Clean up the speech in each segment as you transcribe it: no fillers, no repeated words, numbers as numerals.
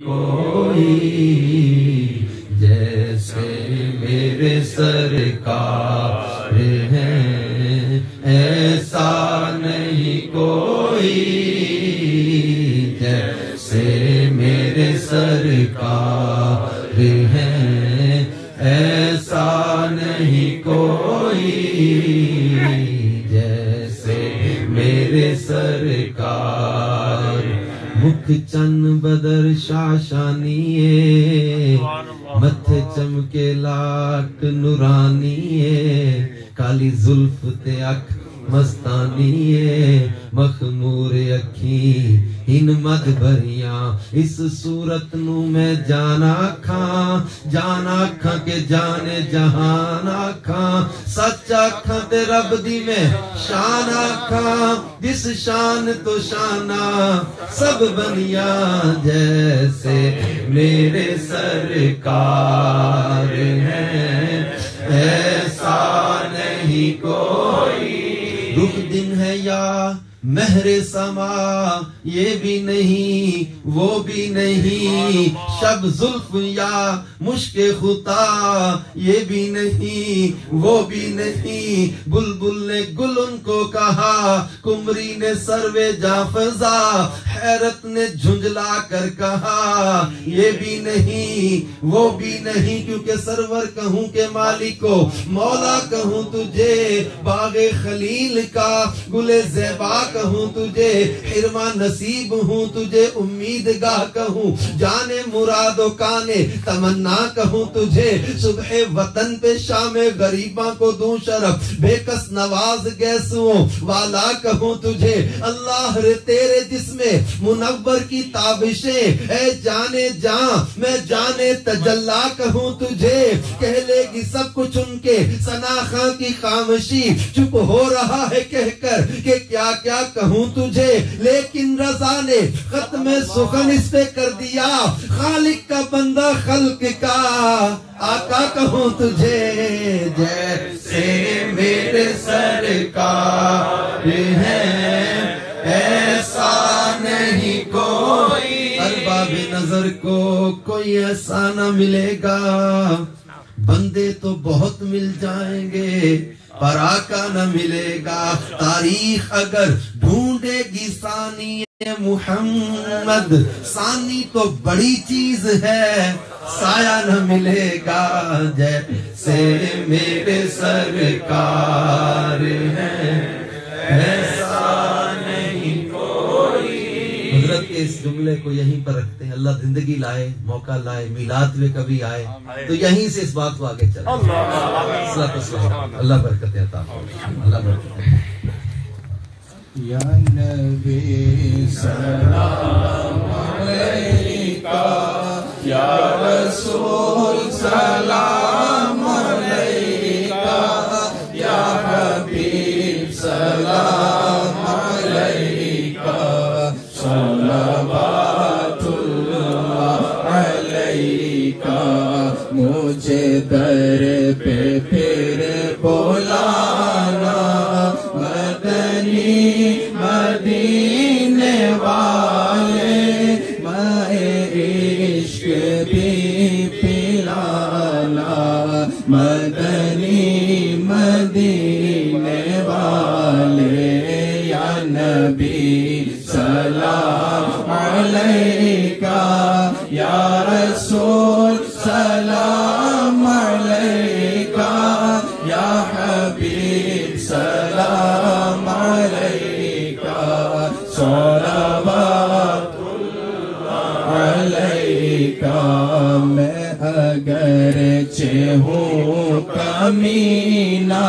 کوئی جیسے میرے سرکار ہیں، ایسا نہیں کوئی جیسے میرے سرکار ہیں، ایسا نہیں کوئی جیسے میرے سرکار۔ مکھ چن بدر شاشانی، متھے چمکے لاٹ نورانی، کالی زلف تے اکھ مستانی، مخمور اکھی ان مد بھریاں، اس صورت نو میں جانا کھاں کہ جانے جہان آکھاں، سچ آکھاں تے رب دی میں شان آکھاں، جس شان تو شانہ سب بنیا، جیسے میرے سرکار ہیں، ایسا نہیں کوئی۔ رخ دن ہے یا مہر سما، یہ بھی نہیں وہ بھی نہیں، شب زلف یا مشک خطا، یہ بھی نہیں وہ بھی نہیں، بلبل نے گل ان کو کہا، کمری نے سروے جا فضا، حیرت نے جھنجلا کر کہا، یہ بھی نہیں وہ بھی نہیں، کیونکہ سرور کہوں کہ مالکو مولا کہوں تجھے، باغ خلیل کا گل زیبا کہوں تجھے، حرمہ نصیب ہوں تجھے، امید گاہ کہوں، جانے مراد و کانے تمنا کہوں تجھے، صبح وطن پہ شام غریباں کو دوں شرف، بے کس نواز گیسوں والا کہوں تجھے، اللہ رے تیرے جسم منور کی تابشیں، اے جانے جاں میں جانے تجلا کہوں تجھے، کہہ لے گی سب کچھ ان کے سناخاں کی خامشی، چپ ہو رہا ہے کہہ کر کہ کیا کیا کہوں تجھے، لیکن رضا نے ختم سخن اس پہ کر دیا، خالق کا بندہ خلق کا آقا کہوں تجھے، جیسے میرے سرکار ہیں، ایسا نہیں کوئی۔ ارباب نظر کو کوئی ایسا نہ ملے گا، بندے تو بہت مل جائیں گے پر آقا نہ ملے گا، تاریخ اگر ڈھونڈے گی ثانی محمد، ثانی تو بڑی چیز ہے، سایہ نہ ملے گا، جیسے میرے سرکار ہیں، ایسا نہیں کوئی۔ حضرت کے اس جملے کو یہیں پر رکھتے ہیں، اللہ زندگی لائے، موقع لائے، میلاد میں کبھی آئے تو یہیں سے اس بات کو آگے چلے۔ اللہ برکت عطا فرمائے، اللہ برکت عطا فرمائے۔ یا نبی سلام علیکہ، یا رسول سلام علیکہ، یا حبیب سلام علیکہ، صلوات اللہ علیکہ، مجھے در پہ پھر بلانا، مدنی مدینے والے، مائے عشق بھی پلانا، مدنی مدینے والے، یا نبی سلام علیکہ، یا رسول سلام علیکہ، یا حبیب سلام علیکہ، صلوات اللہ علیکہ۔ میں اگرچہ ہوں کمینہ،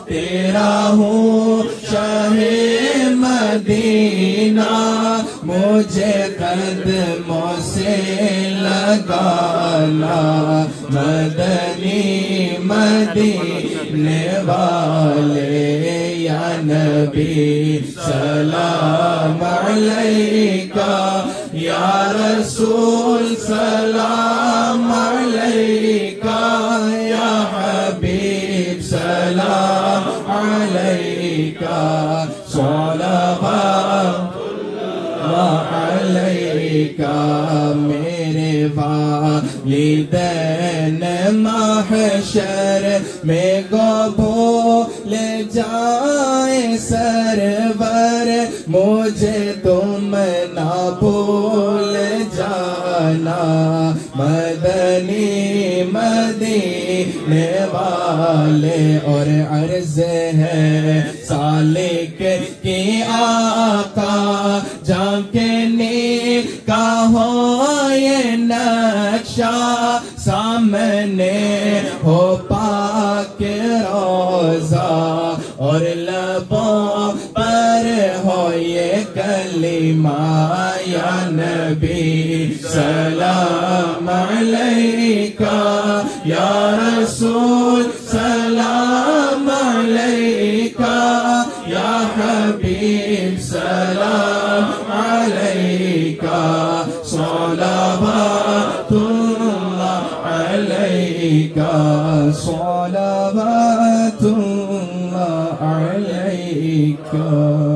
تیرا ہوں شاہ مدینہ، مجھے قدموں سے لگانا، مدنی مدینے والے، یا نبی سلام علیکہ، یا رسول سلام علیکہ، یا حبیب سلام علیکہ، صلوات اللہ علیکہ۔ والدین محشر میں گو بھول جائے سرور مجھے تم نہ بھول جانا مدنی مدینے والے اور عرض ہے سالک کی آقا جہاں کے کا ہو یہ نقشہ سامنے ہو پاک روضہ اور لبوں پر ہو یہ کلمہ یا نبی سلام علیکہ یا رسول سلام علیکہ یا حبیب سلام علیکہ صلوات اللہ علیکہ صلوات اللہ علیکہ